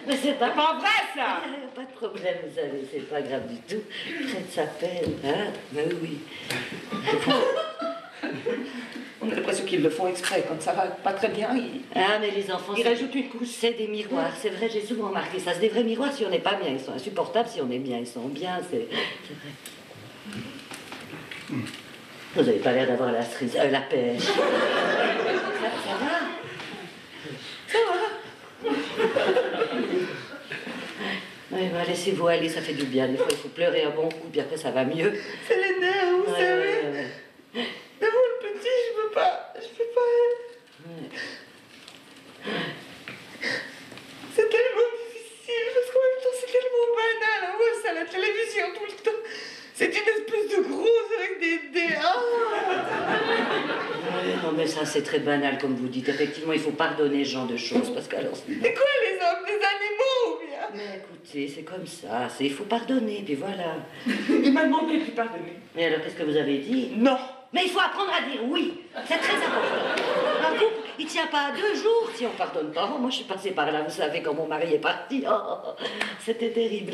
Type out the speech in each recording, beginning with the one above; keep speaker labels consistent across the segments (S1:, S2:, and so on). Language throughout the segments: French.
S1: Mais c'est pas
S2: vrai, ça.
S1: Pas de problème, vous savez, c'est pas grave du tout. Traite sa peine, hein? Mais oui.
S2: On a l'impression qu'ils le font exprès. Quand ça va pas très bien,
S1: Ah, mais les enfants...
S2: Ils rajoutent une couche.
S1: C'est des miroirs, c'est vrai, j'ai souvent remarqué ça. C'est des vrais miroirs si on n'est pas bien. Ils sont insupportables si on est bien. Ils sont bien, c'est vrai. Vous n'avez pas l'air d'avoir la cerise... la pêche. Ça va?
S2: Ça va.
S1: Oui, bah, laissez-vous aller, ça fait du bien. Des fois, il faut pleurer un bon coup, puis après, ça va mieux.
S2: C'est les nerfs, vous savez. Mais vous, le petit, je peux pas. C'est tellement difficile, parce qu'en même temps, c'est tellement banal. On voit ça à la télévision tout le temps. C'est une espèce de grosse avec des...
S1: Non, mais ça, c'est très banal, comme vous dites. Effectivement, il faut pardonner ce genre de choses, parce qu'alors...
S2: C'est quoi, les hommes? Des animaux, ou bien?
S1: Mais écoutez, c'est comme ça. Il faut pardonner, puis voilà.
S2: Il m'a demandé de lui pardonner.
S1: Mais alors, qu'est-ce que vous avez dit?
S2: Non.
S1: Mais il faut apprendre à dire oui. C'est très important. Un couple, il tient pas à 2 jours si on pardonne pas. Oh, moi, je suis passée par là, vous savez, quand mon mari est parti. Oh, c'était terrible.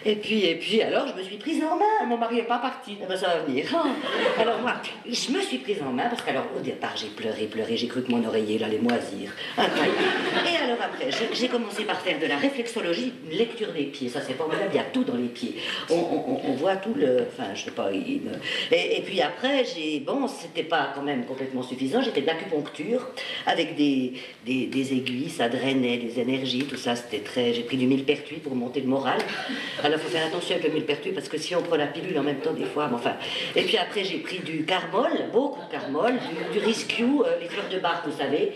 S1: Et puis, alors, je me suis prise en main.
S2: Mon mari est pas parti.
S1: Eh ben, ça va venir. Oh. Alors, moi, je me suis prise en main parce qu'alors, au départ, j'ai pleuré. J'ai cru que mon oreiller allait moisir. Et alors, après, j'ai commencé par faire de la réflexologie, une lecture des pieds. Ça, c'est formidable. Il y a tout dans les pieds. On voit tout le... Enfin, je sais pas... Et puis après, bon, c'était pas quand même complètement suffisant. J'ai fait de l'acupuncture avec des aiguilles, ça drainait les énergies, tout ça, c'était très... J'ai pris du millepertuis pour monter le moral. Alors, il faut faire attention avec le millepertuis parce que si on prend la pilule en même temps, des fois, enfin... Et puis après, j'ai pris du carmol, beaucoup de carmol, du rescue, les fleurs de Bach, vous savez,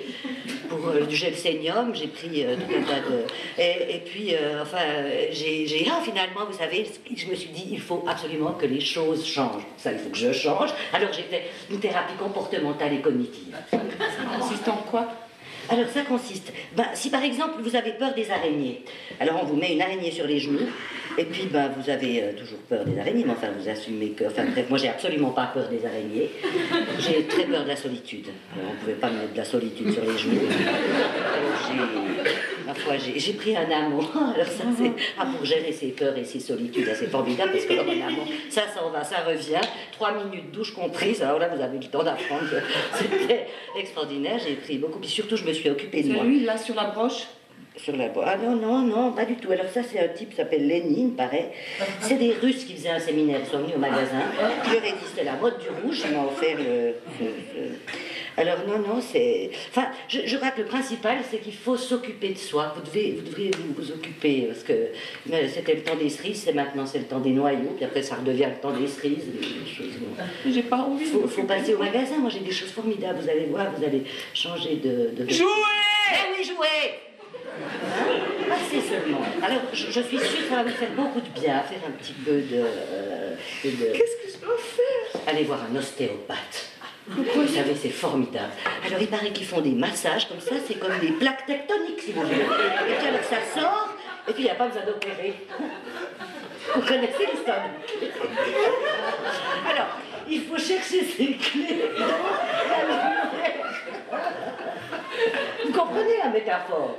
S1: pour du gelsénium, j'ai pris tout un tas de... Et puis, finalement, vous savez, je me suis dit, il faut absolument que les choses changent. Ça, il faut que je change. Alors, j'ai fait une thérapie comportementale et cognitive.
S2: Ça consiste en quoi?
S1: Alors ça consiste, si par exemple vous avez peur des araignées, alors on vous met une araignée sur les genoux, et puis vous avez toujours peur des araignées, mais enfin vous assumez que, enfin bref, moi j'ai absolument pas peur des araignées, j'ai très peur de la solitude, alors on pouvait pas me mettre de la solitude sur les genoux, alors j'ai pris un amour, alors ça c'est, pour gérer ses peurs et ses solitudes, c'est formidable, parce que alors un amour, ça s'en va, ça revient, 3 minutes douche comprises, alors là vous avez le temps d'apprendre, c'était extraordinaire, j'ai pris beaucoup, puis surtout je me suis occupée de moi.
S2: Celui là sur la broche?
S1: Sur la broche? Ah non, pas du tout. Alors ça c'est un type qui s'appelle Lénine, pareil. C'est des Russes qui faisaient un séminaire, ils sont venus au magasin, qui leur existait la mode du rouge, ils m'ont offert Alors non, c'est... Enfin, je crois que le principal, c'est qu'il faut s'occuper de soi. Vous devriez vous occuper, parce que c'était le temps des cerises, maintenant c'est le temps des noyaux, puis après ça redevient le temps des cerises, des choses...
S2: J'ai pas envie.
S1: Faut passer au magasin, moi j'ai des choses formidables, vous allez voir, vous allez changer de...
S2: Jouer!
S1: Eh oui, jouer! Hein? Passez seulement. Alors, je suis sûre que ça va vous faire beaucoup de bien, faire un petit peu de...
S2: Qu'est-ce que je dois faire?
S1: Allez voir un ostéopathe. Vous savez, c'est formidable. Alors, il paraît qu'ils font des massages comme ça, c'est comme des plaques tectoniques, si vous voulez. Et puis alors, ça sort, et puis il n'y a pas besoin d'opérer. Vous connaissez l'histoire? Alors, il faut chercher ses clés dans la lumière. Vous comprenez la métaphore?